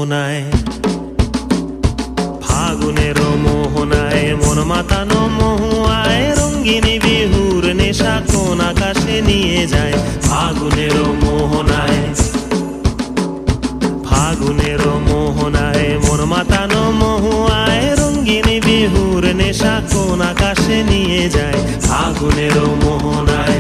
মোহনায়, ফাগুনের মোহনায় মন মাতানো মহুয়ায় রঙ্গিনী বিহুর নেশা কোন আকাশে নিয়ে যায়। ফাগুনের মোহনায়, ফাগুনের মোহনায় মন মাতানো মহুয়ায় রঙ্গিনী বিহুর নেশা কোন আকাশে নিয়ে যায়। ফাগুনের মোহনায়